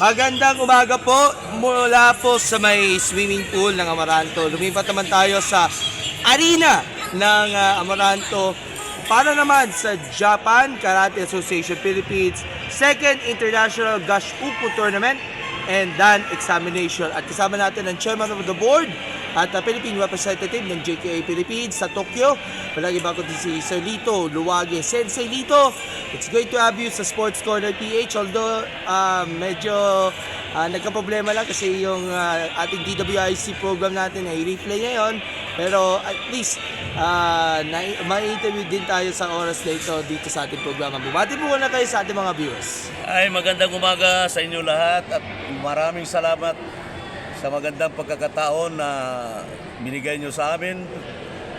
Magandang umaga po mula po sa may swimming pool ng Amaranto. Lumipat naman tayo sa arena ng Amaranto para naman sa Japan Karate Association Philippines Second International Gash Upu Tournament and Dan Examination. At kasama natin ang Chairman of the Board at Philippine Representative ng JKA Philippines sa Tokyo. Walang iba kundi si Sir Lito Luwage. Sensei Lito, it's great to have you sa Sports Corner PH. Although medyo nagka-problema lang kasi yung ating DWIC program natin ay replay ngayon. Pero at least ma-interview din tayo sa oras na ito dito sa ating programa. Bumati po na kayo sa ating mga viewers. Ay, magandang umaga sa inyo lahat at maraming salamat sa magandang pagkakataon na binigay nyo sa amin.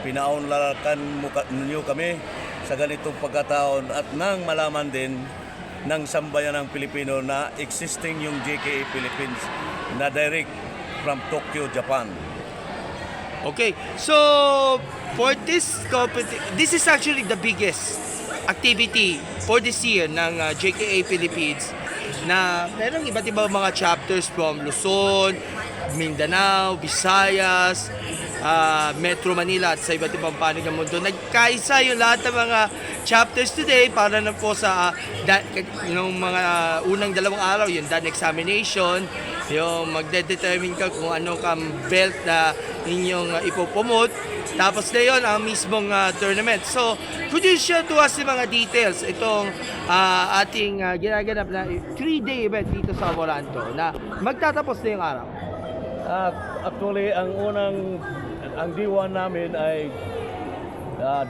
Pinaunlakan nyo kami sa ganitong pagkataon at nang malaman din ng sambayan ng Pilipino na existing yung JKA Philippines na direct from Tokyo, Japan. Okay, so for this is actually the biggest activity for this year ng JKA Philippines na merong iba't ibang mga chapters from Luzon, Mindanao, Visayas, Metro Manila at sa iba't ibang panig ng mundo. Nagkaisa yung lahat ng mga chapters today para na po sa yung mga unang dalawang araw, yung Dan Examination, yung magde-determine ka kung ano kang belt na inyong ipopromote. Tapos na yun, ang mismong tournament. So, could you share to us yung mga details itong ating ginaganap na 3-day event dito sa Amaranto na magtatapos na yung araw? Actually, ang D1 namin ay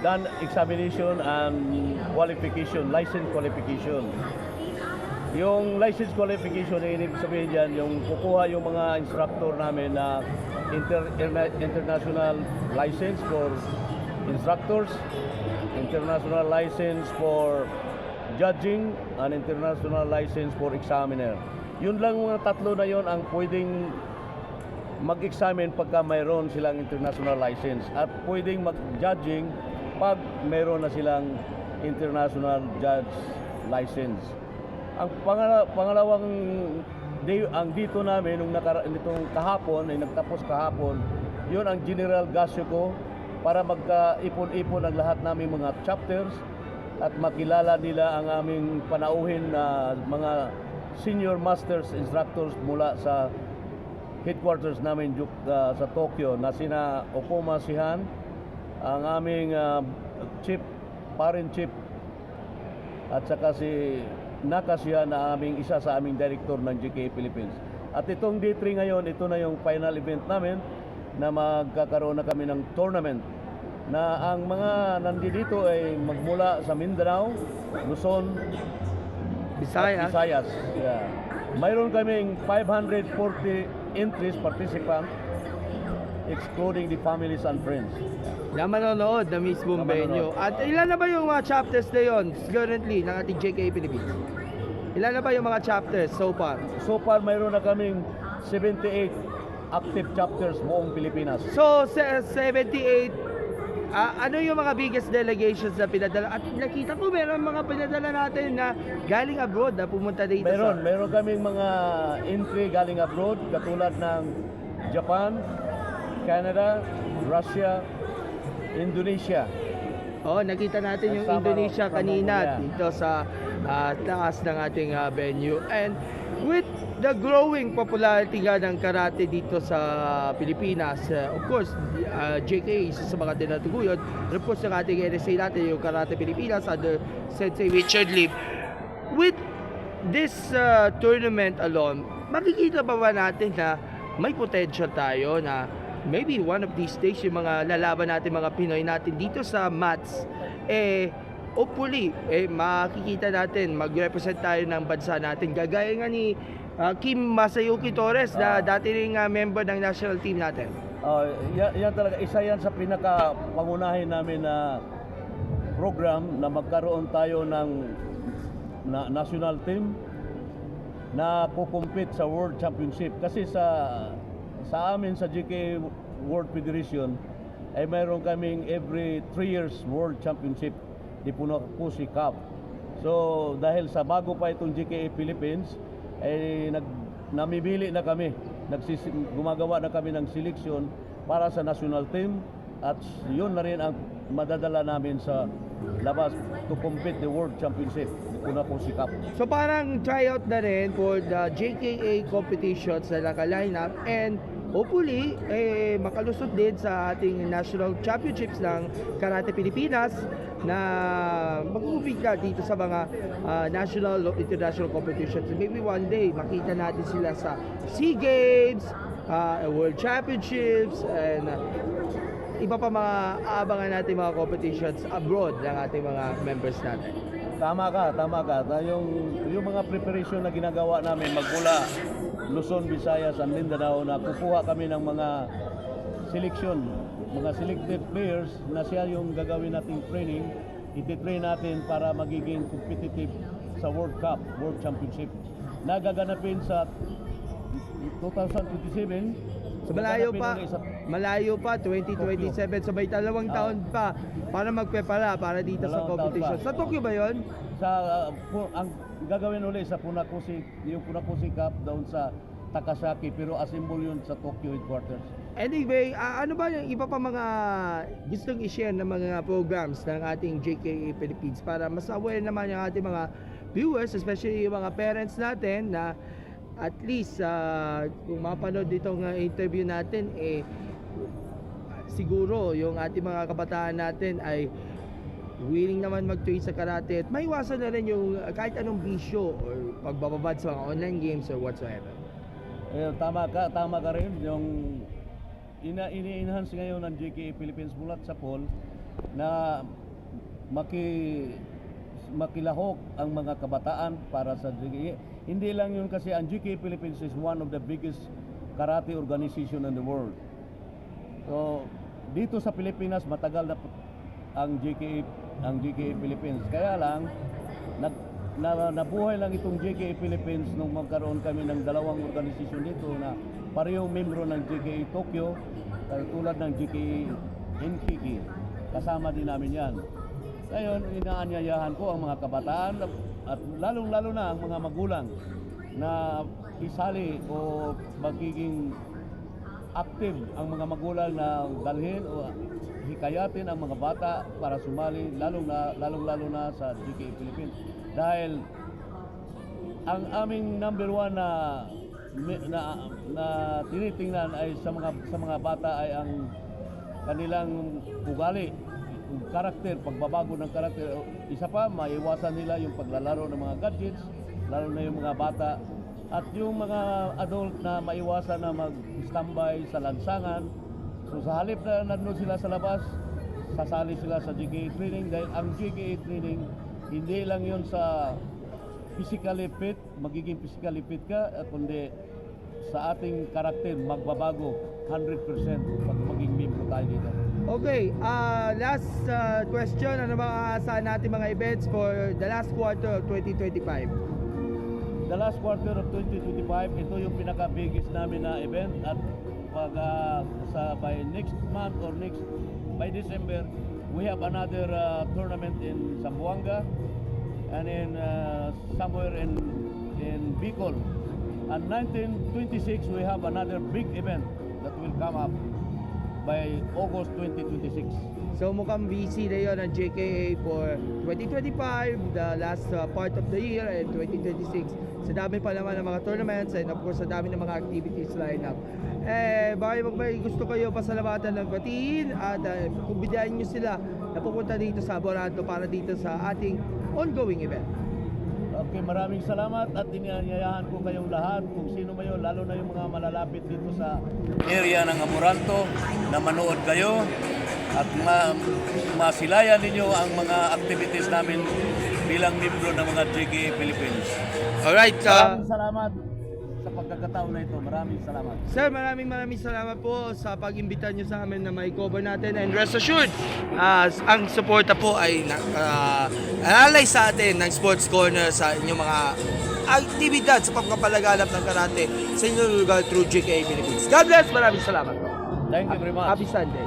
done examination and qualification, license qualification. Yung license qualification ay ibig sabihin dyan, yung kukuha yung mga instructor namin na international license for instructors, international license for judging, and international license for examiner. Yun lang mga tatlo na yon ang pwedeng mag-examine pagka mayroon silang international license at pwedeng mag-judging pag mayroon na silang international judge license. Ang pangalawang day, ang dito namin nung nitong kahapon ay nagtapos kahapon, yun ang General Gasyo ko para magka-ipon-ipon ang lahat naming mga chapters at makilala nila ang aming panauhin na mga senior masters instructors mula sa headquarters namin sa Tokyo na sina Okuma Sihan, ang aming parent chief at saka si Nakasihan na isa sa aming director ng JKA Philippines. At itong D3 ngayon, ito na yung final event namin na magkakaroon na kami ng tournament na ang mga nandito ay magmula sa Mindanao, Luzon, Visayas. Yeah. Mayroon kaming 540 entries participant excluding the families and friends. Na manonood na mismong venue. At ilan na ba yung mga chapters na yun currently ng ating JKA Philippines? Ilan na ba yung mga chapters so far? So far, mayroon na kaming 78 active chapters buong Pilipinas. So, 78, ano yung mga biggest delegations na pinadala? At nakita ko meron mga pinadala natin na galing abroad na pumunta dito Meron kaming mga entry galing abroad katulad ng Japan, Canada, Russia, Indonesia. Nakita natin yung Indonesia kanina dito sa taas ng ating venue. And with the growing popularity nga ng karate dito sa Pilipinas, of course, JKA isa sa mga tinatuguyod. And of course, ng ating NSA natin, yung Karate Pilipinas under Sensei Richard Lim. With this tournament alone, makikita ba natin na may potential tayo na maybe one of these days yung mga lalaban natin, mga Pinoy natin dito sa mats, hopefully, makikita natin, mag-represent tayo ng bansa natin. Gagaya nga ni Kim Masayuki Torres na dati ring member ng national team natin. Yan talaga, isa yan sa pinaka-pangunahin namin na program na magkaroon tayo ng national team na kukumpit sa World Championship. Kasi sa amin sa JKA World Federation ay mayroon kaming every 3 years World Championship di Puno Pusi Cup. So dahil sa bago pa itong JKA Philippines, namimili na kami, gumagawa na kami ng seleksyon para sa national team at yun na rin ang madadala namin sa labas to compete the World Championship, Punako Cup. So parang tryout na rin for the JKA competitions na naka-lineup and hopefully makalusot din sa ating national championships ng Karate Pilipinas na mag-umpisa dito sa mga national o international competitions. Maybe one day makita natin sila sa SEA Games, World Championships, and iba pa mga aabangan natin mga competitions abroad ng ating mga members natin. Tama ka. Yung mga preparation na ginagawa namin magmula Luzon, Visayas, and Mindanao na kukuha kami ng mga selection, mga selected players na siya yung gagawin nating training, ititrain natin para magiging competitive sa World Cup, World Championship. Nagaganapin sa 2027. So malayo pa 2027, so may 2 taon pa para magprepara para dito sa 2 taon competition. pa. Sa Tokyo ba 'yon? Ang gagawin ulit sa yung Punako Cup doon sa Takasaki, pero assemble yun sa Tokyo headquarters. Anyway, ano ba yung iba pa mga gustong i-share ng mga programs ng ating JKA Philippines para mas aware naman yung ating mga viewers, especially yung mga parents natin na at least kung mapanood ditong interview natin siguro yung ating mga kabataan natin ay willing naman mag-train sa karate at maiwasan na rin yung kahit anong bisyo or pagbababad sa mga online games or whatsoever. Tama ka rin yung ini-enhance ngayon ng JKA Philippines bulat sa Paul na makilahok ang mga kabataan para sa JKA. Hindi lang yun kasi ang JKA Philippines is one of the biggest karate organization in the world. So, dito sa Pilipinas matagal na ang JKA Philippines. Kaya lang nabuhay lang itong JKA Philippines nung magkaroon kami ng 2 organisasyon dito na parehong membro ng JKA Tokyo, tulad ng JKA Henkiki. Kasama din namin yan. Ngayon, inaanyayahan ko ang mga kabataan at lalong-lalo na ang mga magulang na isali o magiging active ang mga magulang na dalhin o hikayatin ang mga bata para sumali lalong-lalo na sa JKA Philippines. Dahil ang aming number 1 na tinitingnan ay sa mga bata ay ang kanilang ugali, karakter, pagbabago ng karakter. Isa pa, maiwasan nila yung paglalaro ng mga gadgets, lalo na yung mga bata. At yung mga adult na maiwasan na mag-standby sa lansangan. So sa halip na nandun sila sa labas, sasali sila sa JKA training dahil ang JKA training hindi lang yun sa physically fit, magiging physically fit ka, kundi sa ating karakter magbabago 100% pag maging membro tayo dito. Okay, last question, ano ba aasahan natin mga events for the last quarter of 2025? The last quarter of 2025, ito yung pinaka-biggest namin na event at by next month or by December, we have another tournament in Zamboanga and in somewhere in Bicol. And 1926, we have another big event that will come up by August 2026. So mukhang busy na yun ang JKA for 2025, the last part of the year, and 2026. Sa dami pa naman ng mga tournaments and of course sa dami ng mga activities line up. Baka may gusto kayo pasalamatan ng batiin at kumbidahan nyo sila na pupunta dito sa Aborato para dito sa ating ongoing event. Okay, maraming salamat at inianyayahan ko kayong lahat kung sino man yun, lalo na yung mga malalapit dito sa area ng Amoranto na manood kayo at masilayan ninyo ang mga activities namin bilang membro ng mga JKA Philippines. Alright, Maraming salamat sa pagkakataon na ito. Maraming salamat. Sir, maraming salamat po sa pag-imbita nyo sa amin na may cover natin, and rest assured, ang suporta po ay alalay sa atin ng Sports Corner sa inyong mga aktibidad sa pagpapalaganap ng karate sa inyong lugar through JKA Philippines. God bless, maraming salamat po. Thank you very much. Happy Sunday.